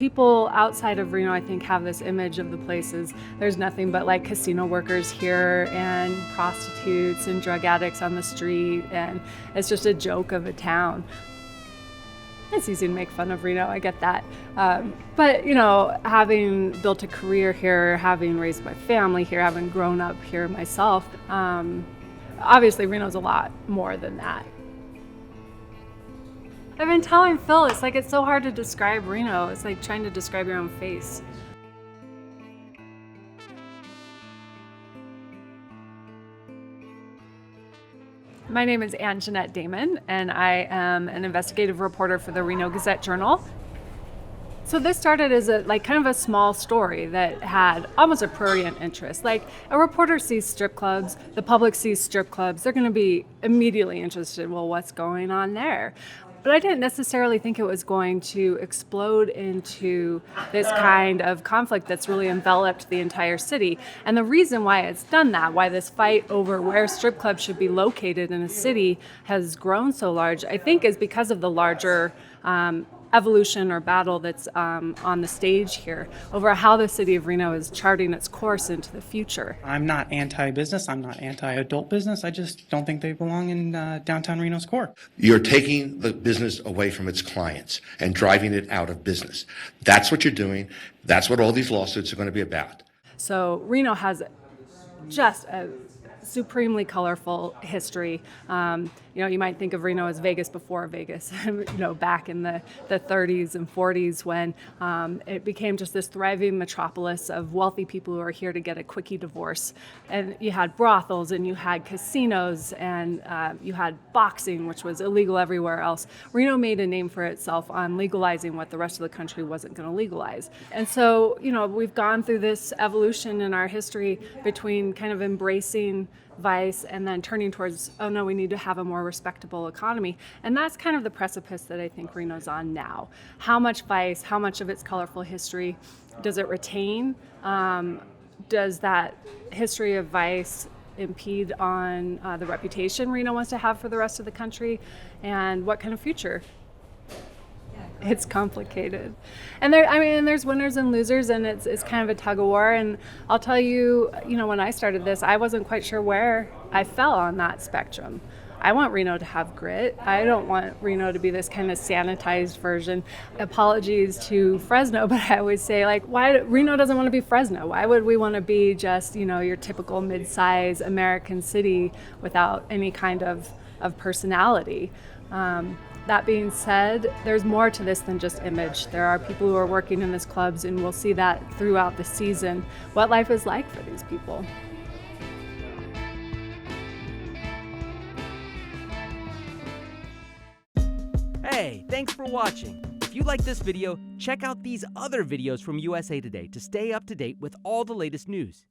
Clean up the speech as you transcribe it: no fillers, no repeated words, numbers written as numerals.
people outside of Reno, I think, have this image of the place as there's nothing but like casino workers here and prostitutes and drug addicts on the street, and it's just a joke of a town. It's easy to make fun of Reno, I get that. But, having built a career here, having raised my family here, having grown up here myself, obviously Reno's a lot more than that. I've been telling Phil, it's so hard to describe Reno. It's like trying to describe your own face. My name is Anjeanette Damon, and I am an investigative reporter for the Reno Gazette Journal. So this started as kind of a small story that had almost a prurient interest. Like, a reporter sees strip clubs, the public sees strip clubs, they're going to be immediately interested, well, what's going on there? But I didn't necessarily think it was going to explode into this kind of conflict that's really enveloped the entire city. And the reason why it's done that, why this fight over where strip clubs should be located in a city has grown so large, I think is because of the larger evolution or battle that's on the stage here over how the city of Reno is charting its course into the future. I'm not anti-business. I'm not anti-adult business. I just don't think they belong in downtown Reno's core. You're taking the business away from its clients and driving it out of business. That's what you're doing. That's what all these lawsuits are going to be about. So Reno has just a supremely colorful history. You might think of Reno as Vegas before Vegas, back in the 30s and 40s when it became just this thriving metropolis of wealthy people who are here to get a quickie divorce. And you had brothels and you had casinos and you had boxing, which was illegal everywhere else. Reno made a name for itself on legalizing what the rest of the country wasn't going to legalize. And so, we've gone through this evolution in our history between kind of embracing vice and then turning towards, oh no, we need to have a more respectable economy. And that's kind of the precipice that I think Reno's on now. How much vice, how much of its colorful history does it retain? Does that history of vice impede on the reputation Reno wants to have for the rest of the country? And what kind of future? It's complicated. And there's winners and losers, and it's kind of a tug of war. And I'll tell you, when I started this, I wasn't quite sure where I fell on that spectrum. I want Reno to have grit. I don't want Reno to be this kind of sanitized version. Apologies to Fresno, but I always say, why Reno doesn't want to be Fresno? Why would we want to be just, your typical mid-size American city without any kind of personality? That being said, there's more to this than just image. There are people who are working in these clubs, and we'll see that throughout the season, what life is like for these people. Hey, thanks for watching. If you like this video, check out these other videos from USA Today to stay up to date with all the latest news.